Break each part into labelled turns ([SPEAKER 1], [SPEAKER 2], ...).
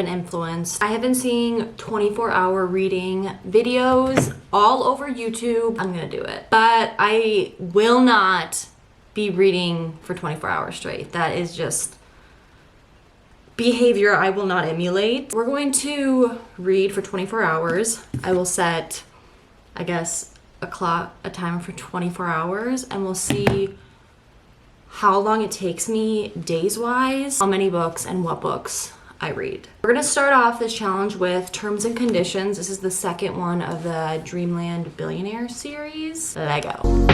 [SPEAKER 1] been influenced. I have been seeing 24-hour reading videos all over YouTube. I'm gonna do it. But I will not be reading for 24 hours straight. That is just behavior I will not emulate. We're going to read for 24 hours. I will set, I guess, a timer for 24 hours, and we'll see how long it takes me days-wise, how many books and what books I read. We're gonna start off this challenge with terms and conditions. This is the second one of the Dreamland Billionaire series. Let go.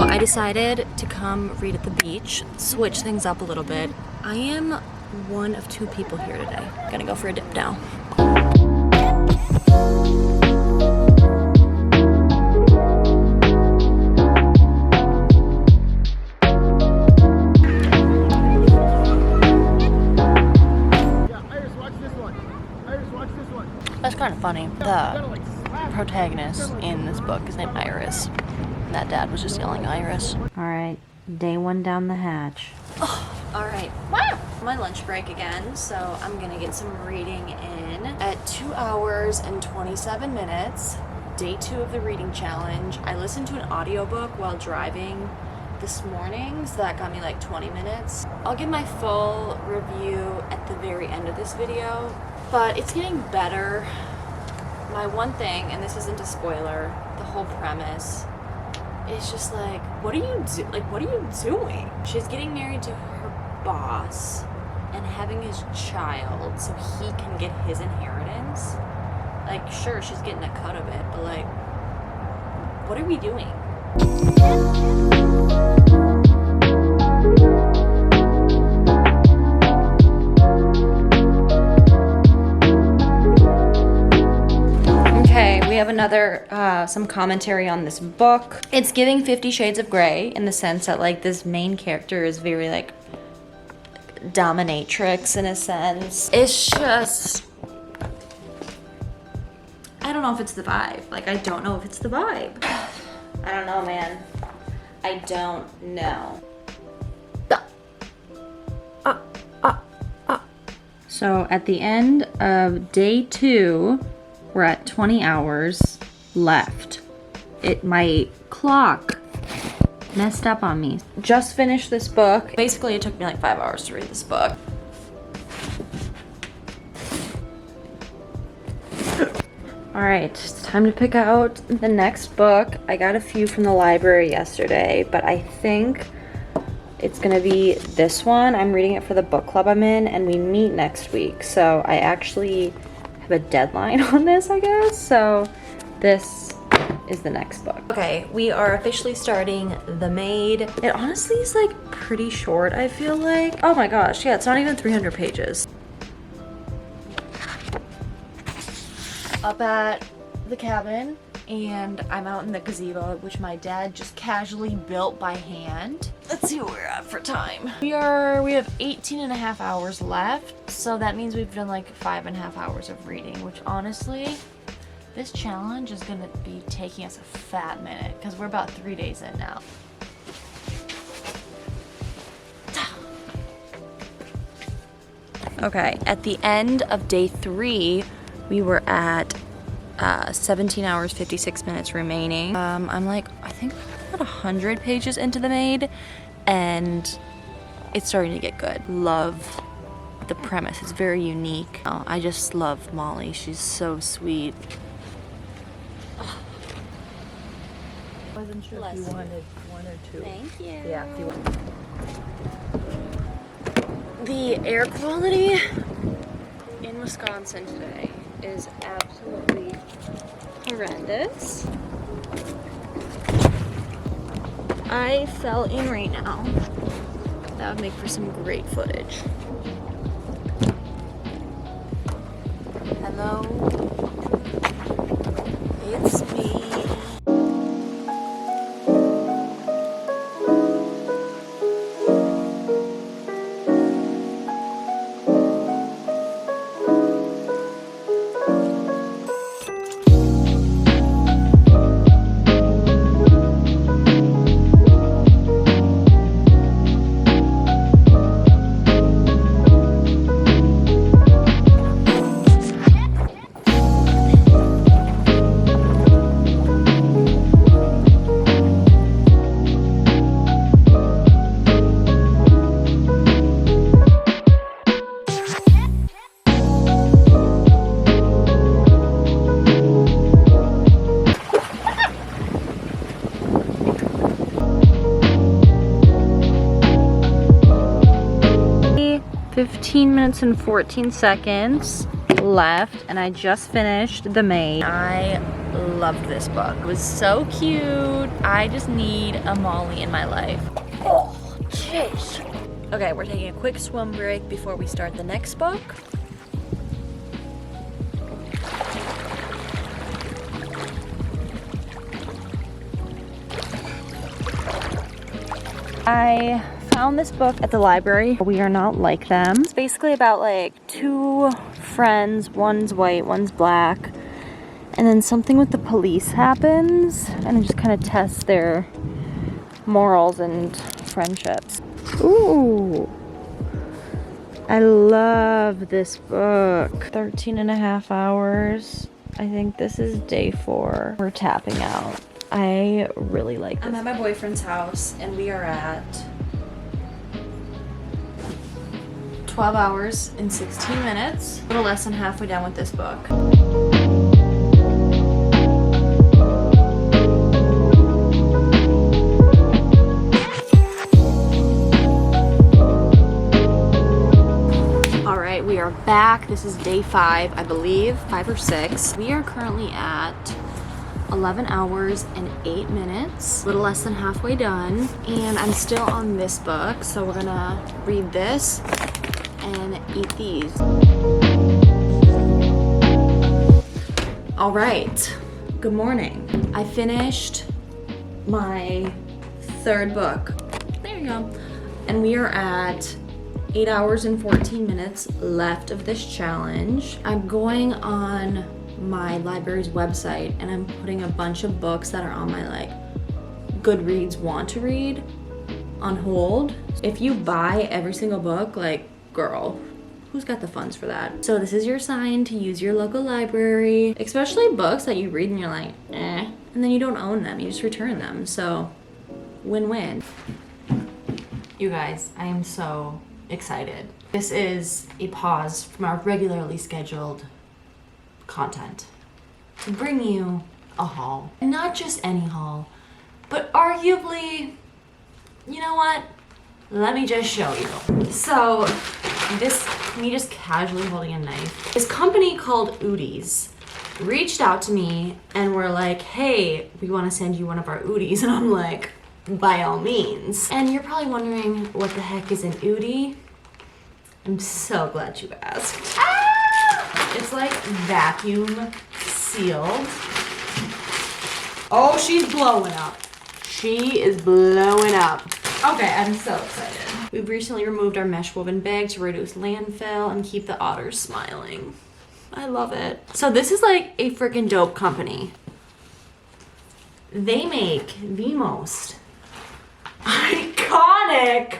[SPEAKER 1] I decided to come read at the beach, switch things up a little bit. I am one of 2 people here today. Gonna go for a dip now. That's kind of funny. The protagonist in this book is named Iris. That dad was just yelling Iris.
[SPEAKER 2] All right, day 1 down the hatch.
[SPEAKER 1] Oh, all right. Wow. My lunch break again, so I'm gonna get some reading in. At 2 hours and 27 minutes, day 2 of the reading challenge. I listened to an audiobook while driving this morning, so that got me like 20 minutes. I'll give my full review at the very end of this video, but it's getting better. My one thing, and this isn't a spoiler, the whole premise, it's just like, what are you doing? She's getting married to her boss and having his child so he can get his inheritance. Like, sure, she's getting a cut of it, but like, what are we doing? We have another, some commentary on this book. It's giving 50 Shades of Grey in the sense that like this main character is very like dominatrix in a sense. It's just, I don't know if it's the vibe. Like, I don't know if it's the vibe. I don't know, man. I don't know.
[SPEAKER 2] So at the end of day 2, we're at 20 hours left. My clock messed up on me.
[SPEAKER 1] Just finished this book. Basically, it took me like 5 hours to read this book.
[SPEAKER 2] All right, it's time to pick out the next book. I got a few from the library yesterday, but I think it's gonna be this one. I'm reading it for the book club I'm in, and we meet next week. So I actually have a deadline on this, I guess. So this is the next book.
[SPEAKER 1] Okay, we are officially starting The Maid. It honestly is like pretty short, I feel like. Oh my gosh, yeah, it's not even 300 pages. Up at the cabin, and I'm out in the gazebo, which my dad just casually built by hand. Let's see where we're at for time. We have 18 and a half hours left, so that means we've done like 5.5 hours of reading, which honestly, this challenge is gonna be taking us a fat minute because we're about 3 days in now. Okay, at the end of day 3, we were at 17 hours, 56 minutes remaining. I'm like, I think about 100 pages into The Maid, and it's starting to get good. Love the premise, it's very unique. Oh, I just love Molly, she's so sweet.
[SPEAKER 3] I wasn't sure if you wanted 1 or 2.
[SPEAKER 1] Thank you.
[SPEAKER 3] Yeah, if you want.
[SPEAKER 1] The air quality in Wisconsin today is absolutely horrendous. I fell in right now. That would make for some great footage. Hello, it's me.
[SPEAKER 2] 15 minutes and 14 seconds left, and I just finished The Maid. I loved this book. It was so cute. I just need a Molly in my life. Oh, jeez. Okay, we're taking a quick swim break before we start the next book. I found this book at the library. We Are Not Like Them. It's basically about like two friends, one's white, one's black, and then something with the police happens, and it just kind of tests their morals and friendships. Ooh, I love this book. 13 and a half hours. I think this is day 4. We're tapping out. I really like this.
[SPEAKER 1] I'm at my boyfriend's house and we are at 12 hours and 16 minutes. A little less than halfway done with this book. All right, we are back. This is day 5, I believe, 5 or 6. We are currently at 11 hours and 8 minutes, a little less than halfway done, and I'm still on this book, so we're gonna read this and eat these. All right, good morning. I finished my 3rd book. There you go. And we are at 8 hours and 14 minutes left of this challenge. I'm going on my library's website and I'm putting a bunch of books that are on my like Goodreads want to read on hold. If you buy every single book, like, girl, who's got the funds for that? So this is your sign to use your local library, especially books that you read and you're like, eh, and then you don't own them, you just return them. So win-win. You guys, I am so excited. This is a pause from our regularly scheduled content to bring you a haul. And not just any haul, but arguably, you know what? Let me just show you. So this, me just casually holding a knife. This company called Oodies reached out to me and were like, hey, we want to send you one of our Oodies. And I'm like, by all means. And you're probably wondering what the heck is an Oodie? I'm so glad you asked. Ah! It's like vacuum sealed. Oh, she's blowing up. She is blowing up. Okay, I'm so excited. We've recently removed our mesh woven bag to reduce landfill and keep the otters smiling. I love it. So this is like a freaking dope company. They make the most iconic.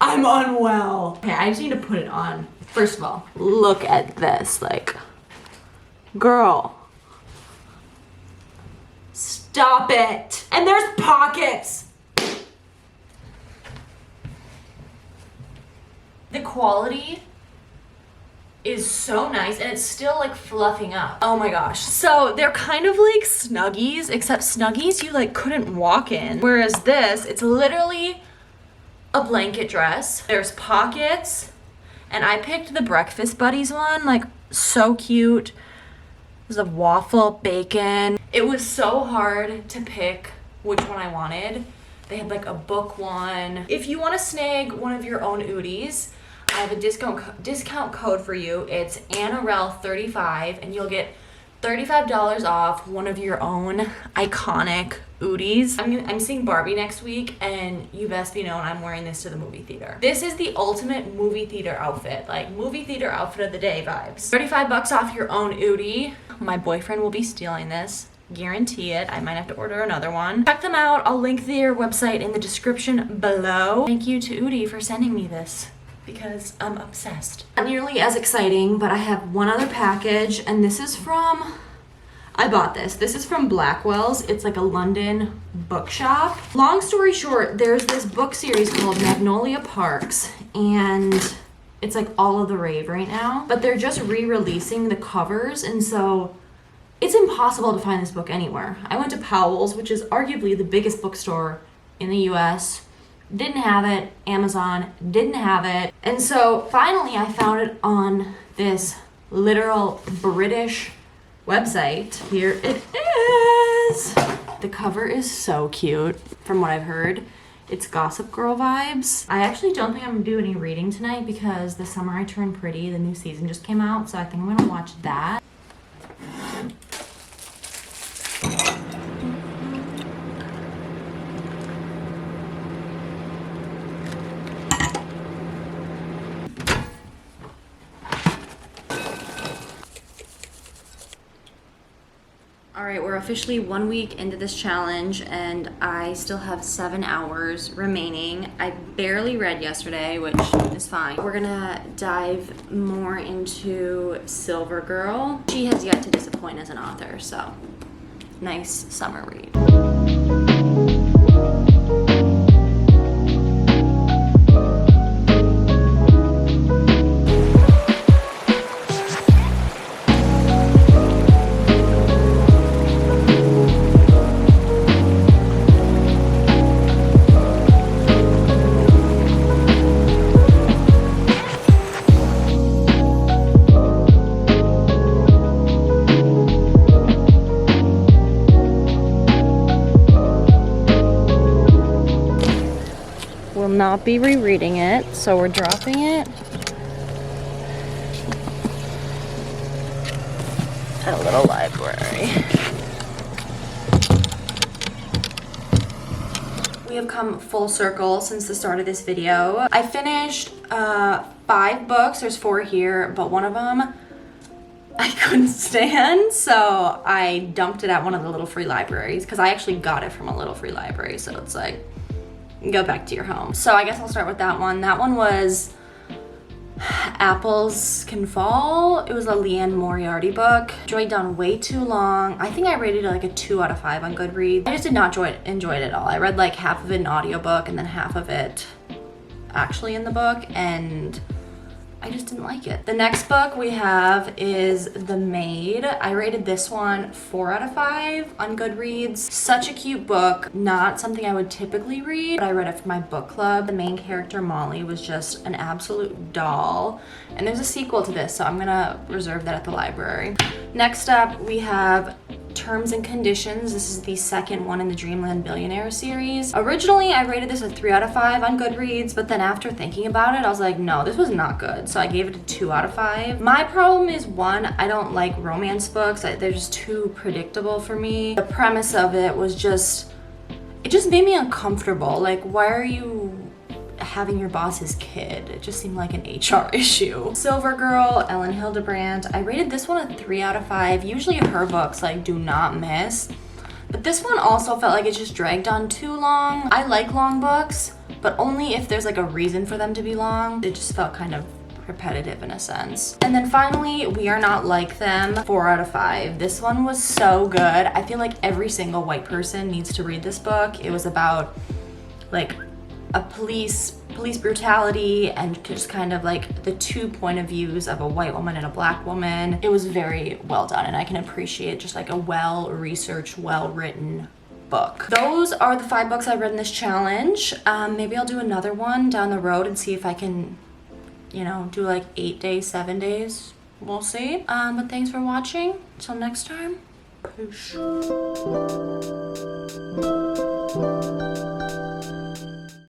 [SPEAKER 1] I'm unwell. Okay, I just need to put it on. First of all, look at this. Like, girl, stop it. And there's pockets. The quality is so nice and it's still like fluffing up. Oh my gosh. So they're kind of like Snuggies, except Snuggies you like couldn't walk in. Whereas this, it's literally a blanket dress. There's pockets, and I picked the Breakfast Buddies one, like so cute. There's a waffle bacon. It was so hard to pick which one I wanted. They had like a book one. If you want to snag one of your own Oodies, I have a discount code for you. It's ANNAREL35 and you'll get $35 off one of your own iconic Oodies. I'm seeing Barbie next week and you best be known I'm wearing this to the movie theater. This is the ultimate movie theater outfit, like movie theater outfit of the day vibes. $35 off your own Oodie. My boyfriend will be stealing this. Guarantee it. I might have to order another one. Check them out. I'll link their website in the description below. Thank you to Oodie for sending me this, because I'm obsessed. Not nearly as exciting, but I have one other package, and this is from, I bought this. This is from Blackwell's. It's like a London bookshop. Long story short, there's this book series called Magnolia Parks, and it's like all of the rave right now, but they're just re-releasing the covers, and so it's impossible to find this book anywhere. I went to Powell's, which is arguably the biggest bookstore in the US, didn't have it. Amazon didn't have it. And so finally I found it on this literal British website. Here it is. The cover is so cute from what I've heard. It's Gossip Girl vibes. I actually don't think I'm gonna do any reading tonight because The Summer I Turned Pretty, the new season just came out, so I think I'm gonna watch that. All right, we're officially 1 week into this challenge and I still have 7 hours remaining. I barely read yesterday, which is fine. We're gonna dive more into Silver Girl. She has yet to disappoint as an author, so nice summer read. Not be rereading it, so we're dropping it at a little library. We have come full circle since the start of this video. I finished 5 books. There's 4 here, but one of them I couldn't stand, so I dumped it at one of the little free libraries because I actually got it from a little free library, so it's like, go back to your home. So I guess I'll start with that one. That one was Apples Can Fall. It was a Leanne Moriarty book. Dragged on way too long. I think I rated it like a 2 out of 5 on Goodreads. I just did not enjoy it at all. I read like half of it in audiobook and then half of it actually in the book, and I just didn't like it. The next book we have is The Maid. I rated this one 4 out of 5 on Goodreads. Such a cute book, not something I would typically read, but I read it for my book club. The main character, Molly, was just an absolute doll. And there's a sequel to this, so I'm gonna reserve that at the library. Next up, we have Terms and Conditions. This is the second one in the Dreamland Billionaire series. Originally, I rated this a 3 out of 5 on Goodreads, but then after thinking about it, I was like, no, this was not good. So I gave it a 2 out of 5. My problem is, one, I don't like romance books. They're just too predictable for me. The premise of it was it just made me uncomfortable. Like, why are you having your boss's kid? It just seemed like an HR issue. Silver Girl, Ellen Hildebrandt. I rated this one a 3 out of 5. Usually her books like do not miss, but this one also felt like it just dragged on too long. I like long books, but only if there's like a reason for them to be long. It just felt kind of repetitive in a sense. And then finally, We Are Not Like Them, 4 out of 5. This one was so good. I feel like every single white person needs to read this book. It was about like a police brutality and just kind of like the 2 point of views of a white woman and a black woman. It was very well done, and I can appreciate just like a well-researched, well-written book. Those are the 5 books I read in this challenge. Maybe I'll do another one down the road and see if I can, you know, do like 8 days, 7 days. We'll see. But thanks for watching. Till next time. Peace.